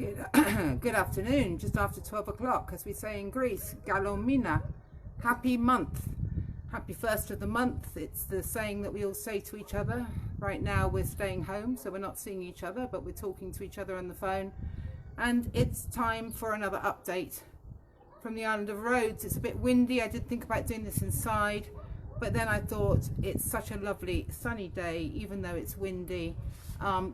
Good, good afternoon, just after 12 o'clock, as we say in Greece, Galomina, happy month, happy first of the month. It's the saying that we all say to each other. Right now we're staying home, so we're not seeing each other, but we're talking to each other on the phone. And it's time for another update from the Island of Rhodes. It's a bit windy. I did think about doing this inside, but then I thought it's such a lovely sunny day, even though it's windy.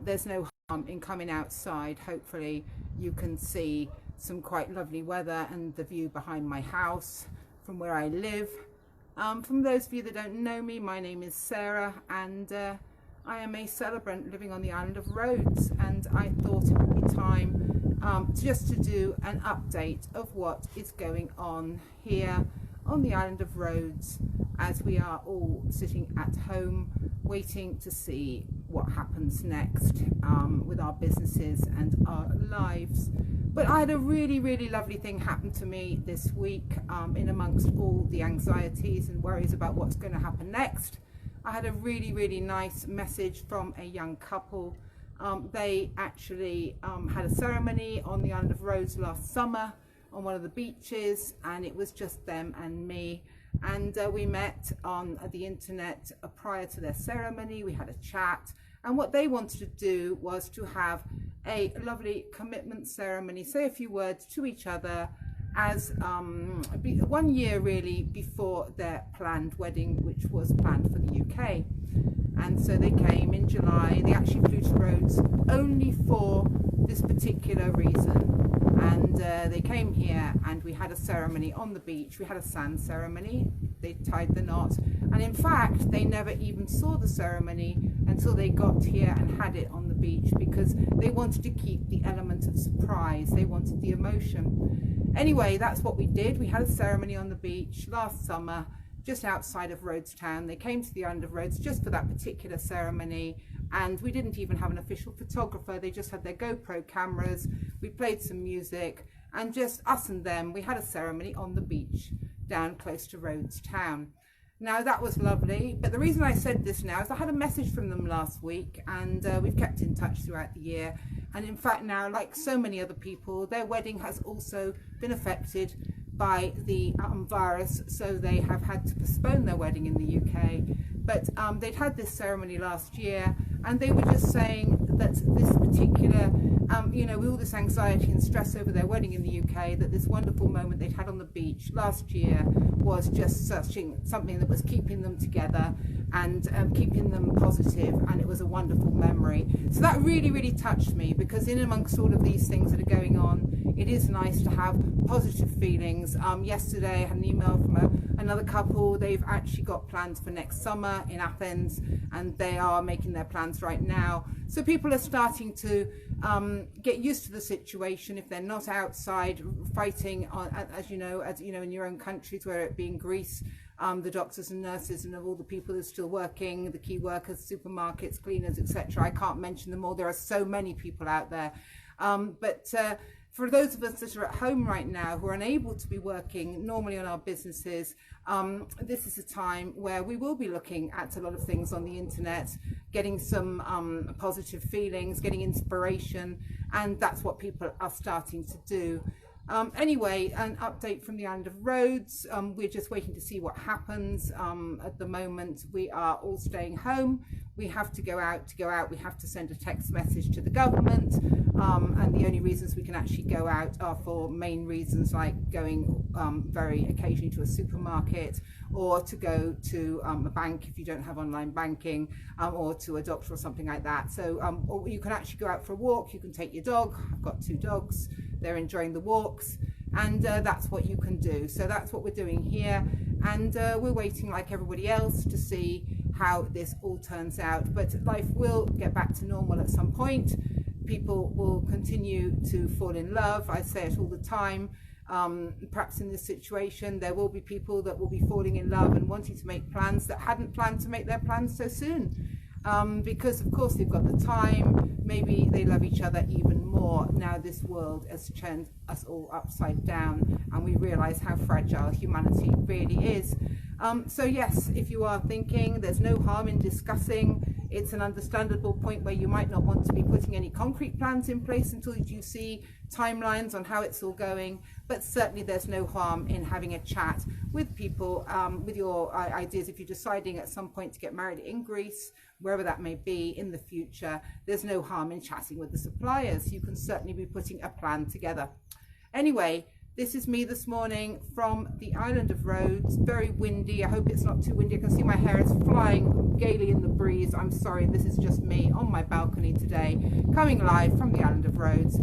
There's no harm in coming outside. Hopefully you can see some quite lovely weather and the view behind my house from where I live. From those of you that don't know me, my name is Sarah, and I am a celebrant living on the Island of Rhodes, and I thought it would be time just to do an update of what is going on here on the Island of Rhodes, as we are all sitting at home waiting to see what happens next with our businesses and our lives. But I had a really lovely thing happen to me this week, in amongst all the anxieties and worries about what's going to happen next. I had a really nice message from a young couple. They actually had a ceremony on the Island of Rhodes last summer on one of the beaches, and it was just them and me. And we met on the internet prior to their ceremony. We had a chat, and what they wanted to do was to have a lovely commitment ceremony, say a few words to each other, as 1 year really before their planned wedding, which was planned for the UK. And so they came in July. They actually flew to Rhodes only for this particular reason. And they came here, and we had a ceremony on the beach. We had a sand ceremony. They tied the knot, and in fact they never even saw the ceremony until they got here and had it on the beach, because they wanted to keep the element of surprise. They wanted the emotion. Anyway, that's what we did. We had a ceremony on the beach last summer, just outside of Rhodes town. They came to the Island of Rhodes just for that particular ceremony, and we didn't even have an official photographer. They just had their GoPro cameras. We played some music, and just us and them, we had a ceremony on the beach down close to Rhodes town. Now that was lovely, but the reason I said this now is I had a message from them last week, and we've kept in touch throughout the year. And in fact now, like so many other people, their wedding has also been affected by the virus, so they have had to postpone their wedding in the UK. But they'd had this ceremony last year, and they were just saying that this particular, with all this anxiety and stress over their wedding in the UK, that this wonderful moment they'd had on the beach last year was just something that was keeping them together and keeping them positive, and it was a wonderful memory. So that really touched me, because in amongst all of these things that are going on, it is nice to have positive feelings. Yesterday I had an email from another couple. They've actually got plans for next summer in Athens, and they are making their plans right now. So people are starting to get used to the situation. If they're not outside fighting, as you know, in your own countries, whether it be in Greece, the doctors and nurses and all the people who are still working, the key workers, supermarkets, cleaners, etc. I can't mention them all. There are so many people out there. For those of us that are at home right now who are unable to be working normally on our businesses, this is a time where we will be looking at a lot of things on the internet, getting some positive feelings, getting inspiration, and that's what people are starting to do. Anyway, an update from the Island of Rhodes. We're just waiting to see what happens. At the moment, we are all staying home. We have to go out. We have to send a text message to the government. And the only reasons we can actually go out are for main reasons, like going very occasionally to a supermarket, or to go to a bank if you don't have online banking, or to a doctor or something like that. So or you can actually go out for a walk. You can take your dog. I've got 2 dogs. They're enjoying the walks, and that's what you can do. So that's what we're doing here, and we're waiting like everybody else to see how this all turns out. But life will get back to normal at some point. People will continue to fall in love. I say it all the time. Perhaps in this situation there will be people that will be falling in love and wanting to make plans that hadn't planned to make their plans so soon, because of course they've got the time. Maybe they love each other even more now this world has turned us all upside down, and we realize how fragile humanity really is. So yes, if you are thinking, there's no harm in discussing It's an understandable point where you might not want to be putting any concrete plans in place until you see timelines on how it's all going, but certainly there's no harm in having a chat with people with your ideas. If you're deciding at some point to get married in Greece, wherever that may be in the future, there's no harm in chatting with the suppliers. You can certainly be putting a plan together. Anyway, this is me this morning from the Island of Rhodes. Very windy. I hope it's not too windy. I can see my hair is flying gaily in the breeze. I'm sorry, this is just me on my balcony today, coming live from the Island of Rhodes.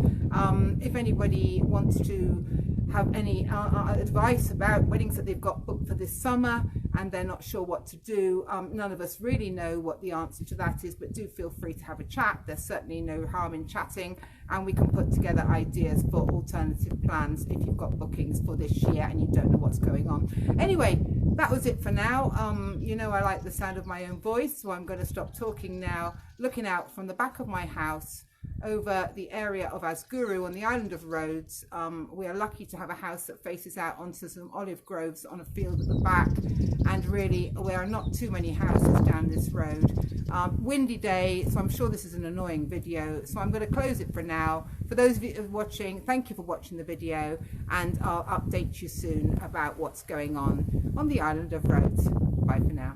If anybody wants to have any advice about weddings that they've got booked for this summer and they're not sure what to do, none of us really know what the answer to that is, but do feel free to have a chat. There's certainly no harm in chatting, and we can put together ideas for alternative plans if you've got bookings for this year and you don't know what's going on. Anyway, that was it for now. You know I like the sound of my own voice, so I'm going to stop talking now, looking out from the back of my house over the area of Asguru on the Island of Rhodes. We are lucky to have a house that faces out onto some olive groves on a field at the back, and really there are not too many houses down this road. Windy day, so I'm sure this is an annoying video, so I'm going to close it for now. For those of you watching, thank you for watching the video, and I'll update you soon about what's going on the Island of Rhodes. Bye for now.